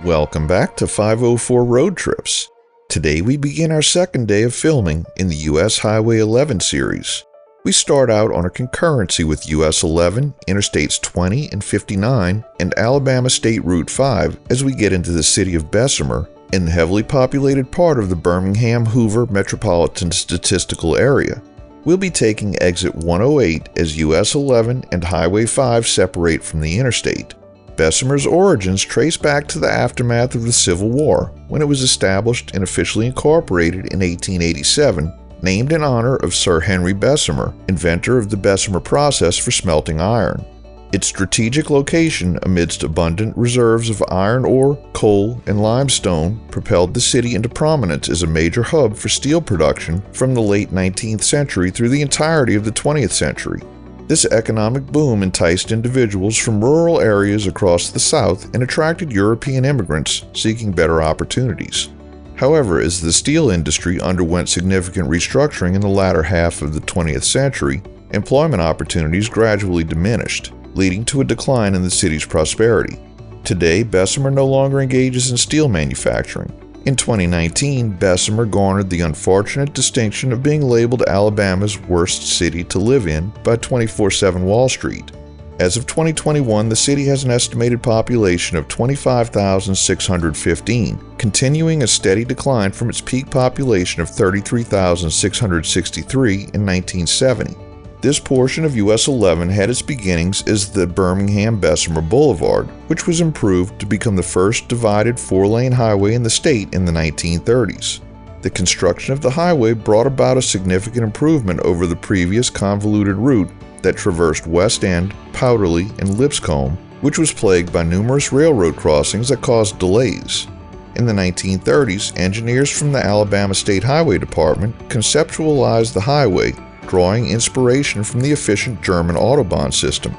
Welcome back to 504 Road Trips. Today we begin our second day of filming in the US Highway 11 series. We start out on a concurrency with US 11, Interstates 20 and 59, and Alabama State Route 5 as we get into the city of Bessemer, in the heavily populated part of the Birmingham-Hoover Metropolitan Statistical Area. We'll be taking exit 108 as US 11 and Highway 5 separate from the interstate. Bessemer's origins trace back to the aftermath of the Civil War, when it was established and officially incorporated in 1887, named in honor of Sir Henry Bessemer, inventor of the Bessemer process for smelting iron. Its strategic location amidst abundant reserves of iron ore, coal, and limestone propelled the city into prominence as a major hub for steel production from the late 19th century through the entirety of the 20th century. This economic boom enticed individuals from rural areas across the South and attracted European immigrants seeking better opportunities. However, as the steel industry underwent significant restructuring in the latter half of the 20th century, employment opportunities gradually diminished, leading to a decline in the city's prosperity. Today, Bessemer no longer engages in steel manufacturing. In 2019, Bessemer garnered the unfortunate distinction of being labeled Alabama's worst city to live in by 24/7 Wall Street. As of 2021, the city has an estimated population of 25,615, continuing a steady decline from its peak population of 33,663 in 1970. This portion of US 11 had its beginnings as the Birmingham-Bessemer Boulevard, which was improved to become the first divided four-lane highway in the state in the 1930s. The construction of the highway brought about a significant improvement over the previous convoluted route that traversed West End, Powderly, and Lipscomb, which was plagued by numerous railroad crossings that caused delays. In the 1930s, engineers from the Alabama State Highway Department conceptualized the highway, drawing inspiration from the efficient German Autobahn system.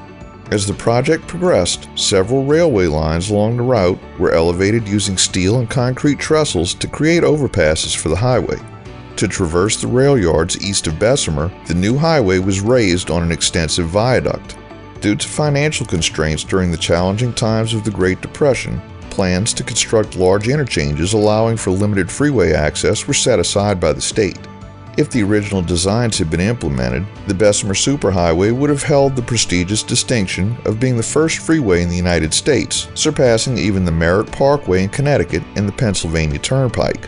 As the project progressed, several railway lines along the route were elevated using steel and concrete trestles to create overpasses for the highway. To traverse the rail yards east of Bessemer, the new highway was raised on an extensive viaduct. Due to financial constraints during the challenging times of the Great Depression, plans to construct large interchanges allowing for limited freeway access were set aside by the state. If the original designs had been implemented, the Bessemer Superhighway would have held the prestigious distinction of being the first freeway in the United States, surpassing even the Merritt Parkway in Connecticut and the Pennsylvania Turnpike.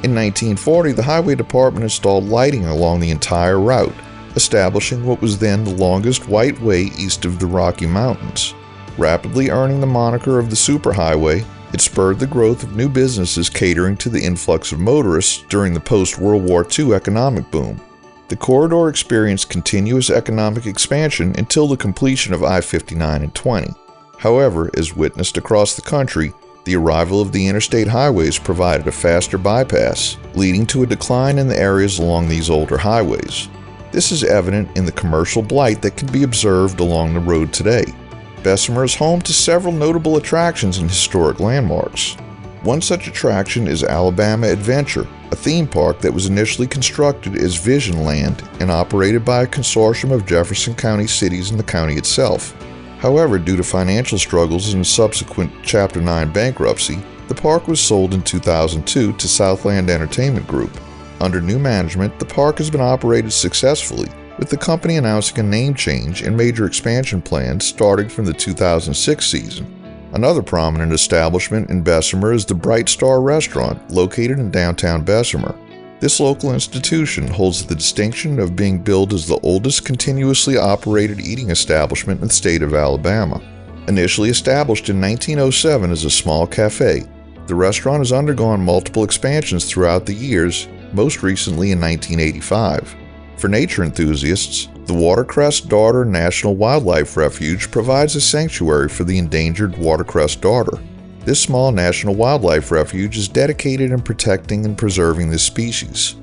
In 1940, the Highway Department installed lighting along the entire route, establishing what was then the longest white way east of the Rocky Mountains. Rapidly earning the moniker of the Superhighway, it spurred the growth of new businesses catering to the influx of motorists during the post-World War II economic boom. The corridor experienced continuous economic expansion until the completion of I-59 and 20. However, as witnessed across the country, the arrival of the interstate highways provided a faster bypass, leading to a decline in the areas along these older highways. This is evident in the commercial blight that can be observed along the road today. Bessemer is home to several notable attractions and historic landmarks. One such attraction is Alabama Adventure, a theme park that was initially constructed as Vision Land and operated by a consortium of Jefferson County cities and the county itself. However, due to financial struggles and subsequent Chapter 9 bankruptcy, the park was sold in 2002 to Southland Entertainment Group. Under new management, the park has been operated successfully, with the company announcing a name change and major expansion plans starting from the 2006 season. Another prominent establishment in Bessemer is the Bright Star Restaurant, located in downtown Bessemer. This local institution holds the distinction of being billed as the oldest continuously operated eating establishment in the state of Alabama. Initially established in 1907 as a small cafe, the restaurant has undergone multiple expansions throughout the years, most recently in 1985. For nature enthusiasts, the Watercress Darter National Wildlife Refuge provides a sanctuary for the endangered watercress darter. This small national wildlife refuge is dedicated in protecting and preserving this species.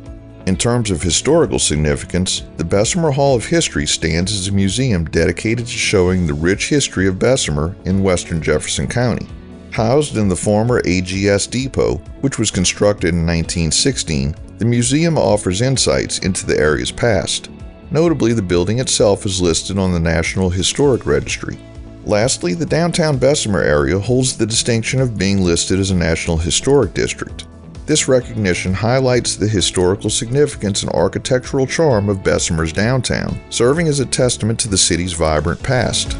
In terms of historical significance, the Bessemer Hall of History stands as a museum dedicated to showing the rich history of Bessemer in western Jefferson County. Housed in the former AGS depot, which was constructed in 1916, the museum offers insights into the area's past. Notably, the building itself is listed on the National Historic Registry. Lastly, the downtown Bessemer area holds the distinction of being listed as a National Historic District. This recognition highlights the historical significance and architectural charm of Bessemer's downtown, serving as a testament to the city's vibrant past.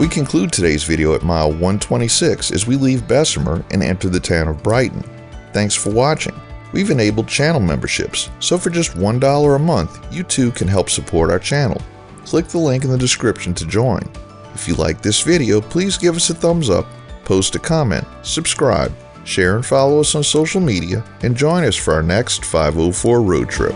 We conclude today's video at mile 126 as we leave Bessemer and enter the town of Brighton. Thanks for watching. We've enabled channel memberships, so for just $1 a month, you too can help support our channel. Click the link in the description to join. If you like this video, please give us a thumbs up, post a comment, subscribe, share and follow us on social media, and join us for our next 504 road trip.